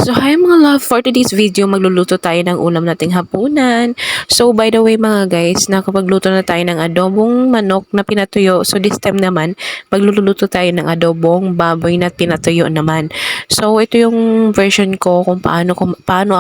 So hi mga love, for today's video magluluto tayo ng ulam nating hapunan. So by the way mga guys, nakapagluto na tayo ng adobong manok na pinatuyo. So this time naman, magluluto tayo ng adobong baboy na pinatuyo naman. So ito yung version ko kung paano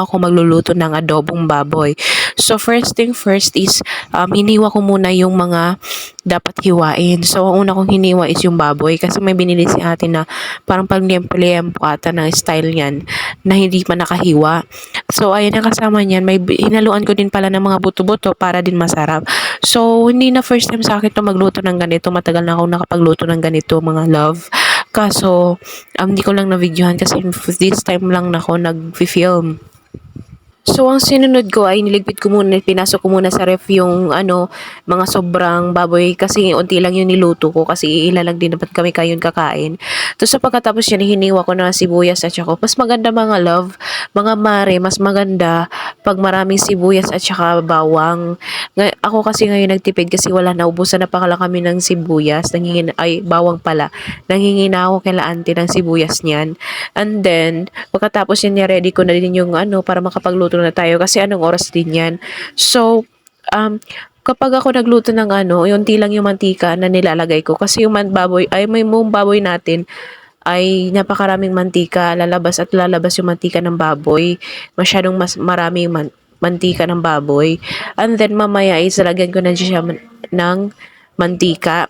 ako magluluto ng adobong baboy. So first thing first is hiniwa ko muna yung mga dapat hiwain. So ang una kong hiniwa is yung baboy kasi may binili si ate na parang pang-liempo ata ng style niyan na hindi pa nakahiwa. So, ayun ang kasama niyan. May hinaluan ko din pala ng mga buto-buto para din masarap. So, hindi na first time sa akin to magluto ng ganito. Matagal na ako nakapagluto ng ganito, mga love. Kaso, hindi ko lang na-videohan kasi this time lang na ako nag-film. So, ang sinunod ko ay niligpit ko muna, pinasok ko muna sa ref yung mga sobrang baboy kasi unti lang yung niluto ko kasi ilalang din dapat kami kayon kakain. Tapos sa pagkatapos yan, hiniwa ko na sibuyas at saka mas maganda mga love, mga mare, mas maganda pag maraming sibuyas at saka bawang. Ako kasi ngayon nagtipid kasi wala na, ubusan na pala kami ng sibuyas, bawang pala. Nanghingi na ako kay auntie ng sibuyas niyan. And then, pagkatapos yan, ready ko na din yung para makapagluto na tayo kasi anong oras din yan. So, kapag ako nagluto ng unti lang yung mantika na nilalagay ko kasi yung may baboy natin ay napakaraming mantika, lalabas yung mantika ng baboy. Masyadong marami yung mantika ng baboy. And then mamaya isalagyan ko na siya ng mantika.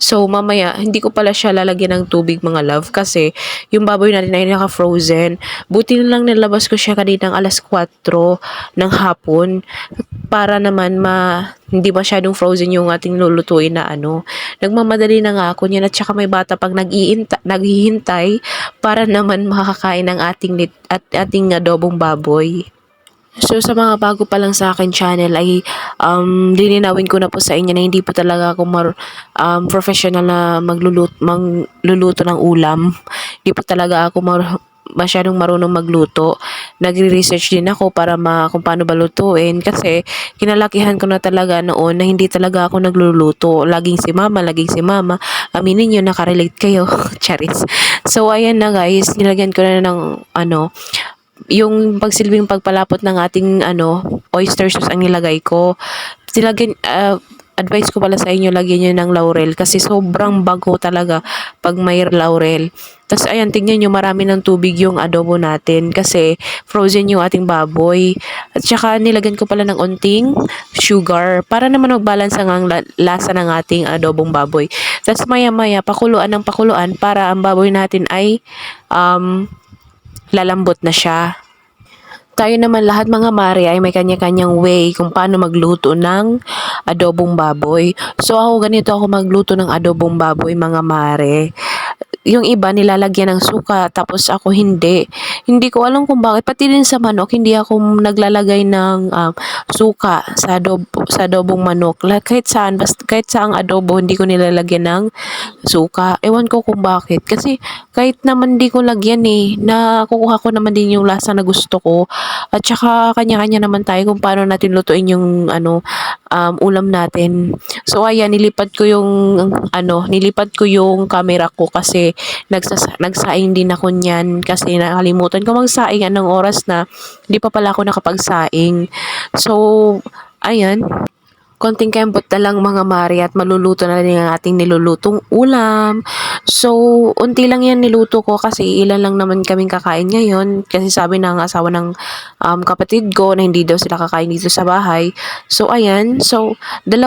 So, mamaya, hindi ko pala siya lalagyan ng tubig mga love kasi yung baboy natin ay naka-frozen. Buti na lang nilabas ko siya kaninang alas 4 ng hapon para naman hindi masyadong frozen yung ating lulutuin na Nagmamadali na nga ako niyan at saka may bata pag naghihintay para naman makakain ng ating adobong baboy. So sa mga bago pa lang sa akin channel ay lininawin ko na po sa inyo na hindi po talaga ako professional na magluluto ng ulam. Hindi po talaga ako masyadong marunong magluto. Nagre-research din ako para kung paano ba lutuin kasi kinalakihan ko na talaga noon na hindi talaga ako nagluluto. Laging si mama. Aminin niyo, nakarelate kayo. Charis. So ayan na guys, nilagyan ko na ng yung pagsilbing pagpalapot ng ating oyster sauce ang nilagay ko. Advice ko pala sa inyo, lagyan nyo ng laurel kasi sobrang bago talaga pag may laurel. Tapos ayan, tingnan nyo, marami ng tubig yung adobo natin kasi frozen yung ating baboy. At saka nilagyan ko pala ng unting sugar para naman mag-balance ang lasa ng ating adobong baboy. Tapos maya-maya, pakuluan ng pakuluan para ang baboy natin ay lalambot na siya. Tayo naman lahat mga mare ay may kanya-kanyang way kung paano magluto ng adobong baboy. So ako ganito ako magluto ng adobong baboy mga mare. Yung iba nilalagyan ng suka tapos ako hindi. Hindi ko alam kung bakit. Pati din sa manok, hindi ako naglalagay ng suka sa adobong manok. Kahit saang adobo, hindi ko nilalagyan ng suka. Ewan ko kung bakit. Kasi kahit naman di ko lagyan nakukuha ko naman din yung lasa na gusto ko. At saka kanya-kanya naman tayo kung paano natin lutuin yung ulam natin. So ayan, nilipat ko yung camera ko kasi nagsaing din ako niyan kasi nakalimutan ko magsaing anong oras na, hindi pa pala ako nakapagsaing. So ayan, konting kembot na lang mga mari at maluluto na rin ang ating nilulutong ulam. So, unti lang yan niluto ko kasi ilan lang naman kaming kakain ngayon. Kasi sabi ng asawa ng kapatid ko na hindi daw sila kakain dito sa bahay. So, ayan. So, 2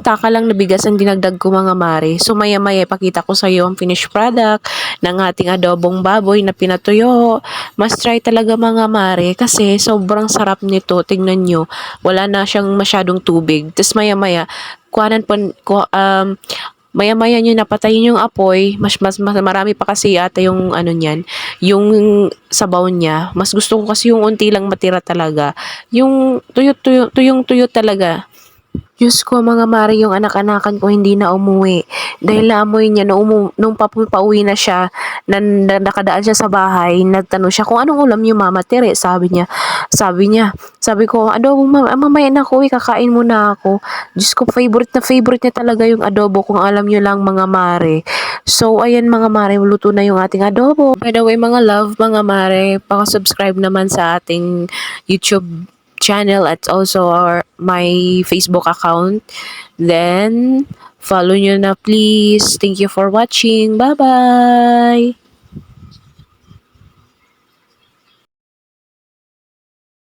taka lang na bigas ang dinagdag ko mga mari. So, maya-maya ipakita ko sa iyo ang finished product ng ating adobong baboy na pinatuyo. Must try talaga mga mari kasi sobrang sarap nito. Tingnan nyo. Wala na siyang masyadong tubig. Tapos maya-maya, maya-maya nyo napatayin yung apoy, mas marami pa kasi ata yung niyan, yung sabaw niya. Mas gusto ko kasi yung unti lang matira talaga. Yung tuyong-tuyo talaga. Diyos ko mga mari, yung anak-anakan ko hindi na umuwi. Dahil naamoy niya, nung pauwi na siya, nakadaan siya sa bahay, nagtanong siya kung anong ulam yung mama Tere. Sabi ko, adobo mamaya na ako, kakain muna ako. Diyos ko, favorite niya talaga yung adobo kung alam niyo lang mga mare. So, ayan mga mare, luto na yung ating adobo. By the way, mga love, mga mare, paka-subscribe naman sa ating YouTube channel at also my Facebook account. Then, follow nyo na please. Thank you for watching. Bye-bye!